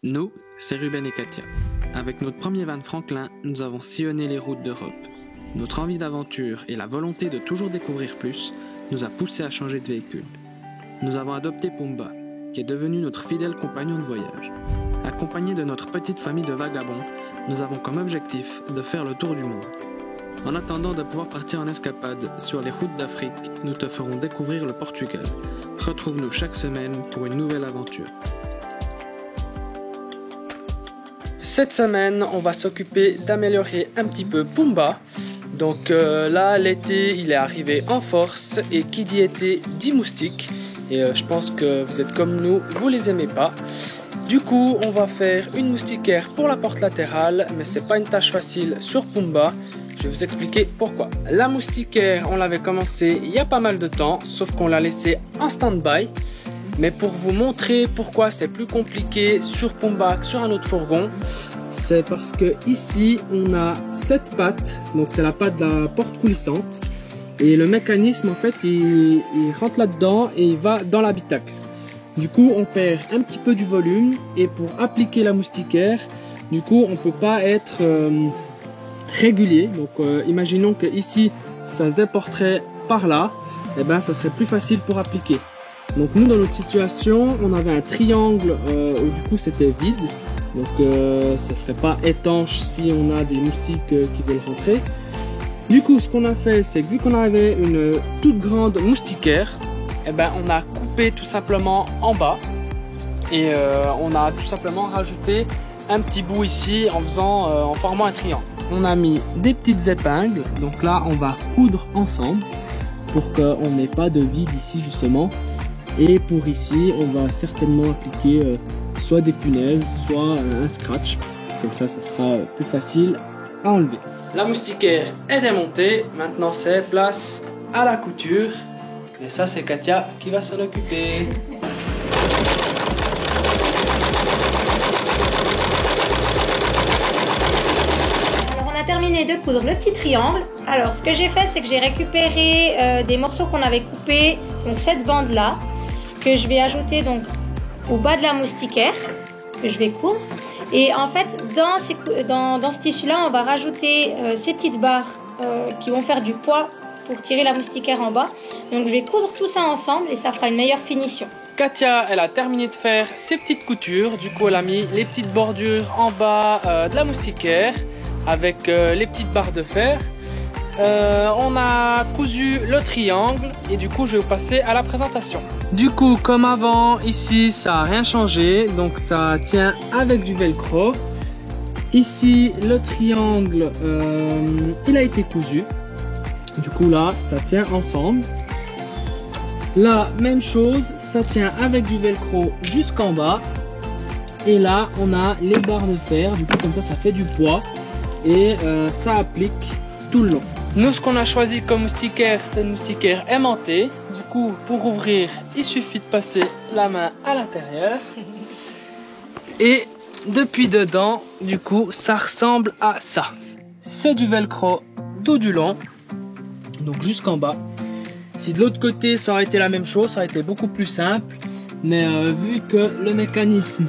Nous, c'est Ruben et Katia. Avec notre premier van Franklin, nous avons sillonné les routes d'Europe. Notre envie d'aventure et la volonté de toujours découvrir plus nous a poussés à changer de véhicule. Nous avons adopté Pumba, qui est devenu notre fidèle compagnon de voyage. Accompagné de notre petite famille de vagabonds, nous avons comme objectif de faire le tour du monde. En attendant de pouvoir partir en escapade sur les routes d'Afrique, nous te ferons découvrir le Portugal. Retrouve-nous chaque semaine pour une nouvelle aventure. Cette semaine, on va s'occuper d'améliorer un petit peu Pumba. Donc là, l'été, il est arrivé en force. Et qui dit été, dit moustique. Et je pense que vous êtes comme nous, vous les aimez pas. Du coup, on va faire une moustiquaire pour la porte latérale. Mais c'est pas une tâche facile sur Pumba. Je vais vous expliquer pourquoi. La moustiquaire, on l'avait commencé il y a pas mal de temps. Sauf qu'on l'a laissé en stand-by. Mais pour vous montrer pourquoi c'est plus compliqué sur Pumba que sur un autre fourgon, c'est parce que ici on a cette patte, donc c'est la patte de la porte coulissante, et le mécanisme en fait il rentre là-dedans et il va dans l'habitacle. Du coup on perd un petit peu du volume, et pour appliquer la moustiquaire, du coup on peut pas être régulier. Donc imaginons que ici ça se déporterait par là, et ben ça serait plus facile pour appliquer. Donc nous dans notre situation, on avait un triangle où du coup c'était vide, donc ça ne serait pas étanche si on a des moustiques qui veulent rentrer. Du coup ce qu'on a fait, c'est que vu qu'on avait une toute grande moustiquaire, eh ben, on a coupé tout simplement en bas et on a tout simplement rajouté un petit bout ici en formant un triangle. On a mis des petites épingles, donc là on va coudre ensemble pour qu'on n'ait pas de vide ici justement. Et pour ici, on va certainement appliquer soit des punaises, soit un scratch. Comme ça, ça sera plus facile à enlever. La moustiquaire est démontée. Maintenant, c'est place à la couture. Et ça, c'est Katia qui va s'en occuper. Alors, on a terminé de coudre le petit triangle. Alors, ce que j'ai fait, c'est que j'ai récupéré des morceaux qu'on avait coupés. Donc, cette bande-là, que je vais ajouter donc au bas de la moustiquaire que je vais coudre, et en fait dans ce tissu là on va rajouter ces petites barres qui vont faire du poids pour tirer la moustiquaire en bas. Donc je vais coudre tout ça ensemble et ça fera une meilleure finition. Katia, elle a terminé de faire ses petites coutures. Du coup elle a mis les petites bordures en bas de la moustiquaire avec les petites barres de fer. On a cousu le triangle et du coup je vais vous passer à la présentation. Du coup comme avant, ici ça n'a rien changé, donc ça tient avec du velcro. Ici le triangle il a été cousu, du coup là ça tient ensemble. Là même chose, ça tient avec du velcro jusqu'en bas. Et là on a les barres de fer, du coup comme ça fait du poids et ça applique tout le long. Nous, ce qu'on a choisi comme moustiquaire, c'est une moustiquaire aimantée. Du coup, pour ouvrir, il suffit de passer la main à l'intérieur. Et depuis dedans, du coup, ça ressemble à ça. C'est du velcro tout du long, donc jusqu'en bas. Si de l'autre côté, ça aurait été la même chose, ça aurait été beaucoup plus simple. Mais vu que le mécanisme,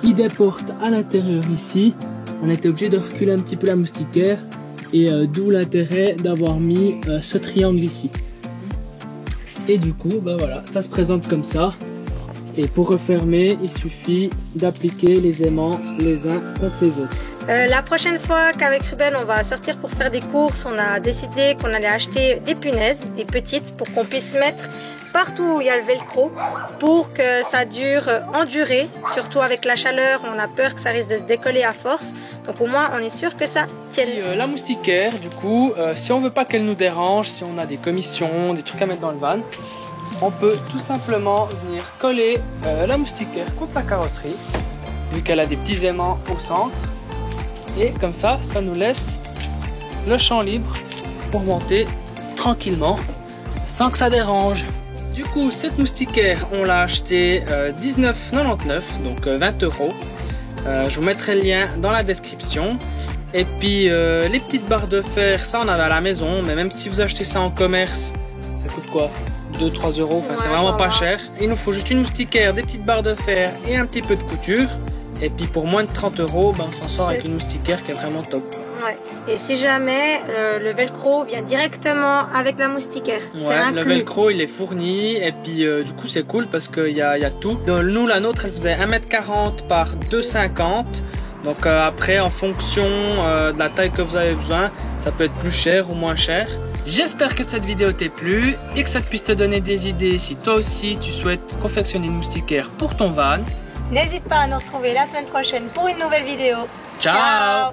il déporte à l'intérieur ici, on était obligé de reculer un petit peu la moustiquaire. Et d'où l'intérêt d'avoir mis ce triangle ici. Et du coup, ben voilà, ça se présente comme ça. Et pour refermer, il suffit d'appliquer les aimants les uns contre les autres. La prochaine fois qu'avec Ruben on va sortir pour faire des courses, on a décidé qu'on allait acheter des punaises, des petites, pour qu'on puisse mettre partout où il y a le velcro pour que ça dure en durée. Surtout avec la chaleur, on a peur que ça risque de se décoller à force. Donc au moins on est sûr que ça tienne. La moustiquaire, du coup, si on veut pas qu'elle nous dérange, si on a des commissions, des trucs à mettre dans le van, on peut tout simplement venir coller la moustiquaire contre la carrosserie, vu qu'elle a des petits aimants au centre. Et comme ça, ça nous laisse le champ libre pour monter tranquillement sans que ça dérange. Du coup, cette moustiquaire, on l'a acheté 19,99 €, donc 20 €. Je vous mettrai le lien dans la description. Et puis les petites barres de fer, ça on avait à la maison, mais même si vous achetez ça en commerce, ça coûte quoi? 2-3 €, enfin c'est vraiment pas cher. Il nous faut juste une moustiquaire, des petites barres de fer et un petit peu de couture. Et puis pour moins de 30 €, ben, on s'en sort avec une moustiquaire qui est vraiment top. Ouais. Et si jamais le velcro vient directement avec la moustiquaire, c'est Ouais, inclus. le velcro il est fourni et puis du coup c'est cool parce qu'il y a tout. Donc, nous la nôtre elle faisait 1m40 par 2,50 m. Donc après en fonction de la taille que vous avez besoin, ça peut être plus cher ou moins cher. J'espère que cette vidéo t'ait plu et que ça puisse te donner des idées si toi aussi tu souhaites confectionner une moustiquaire pour ton van. N'hésite pas à nous retrouver la semaine prochaine pour une nouvelle vidéo. Ciao.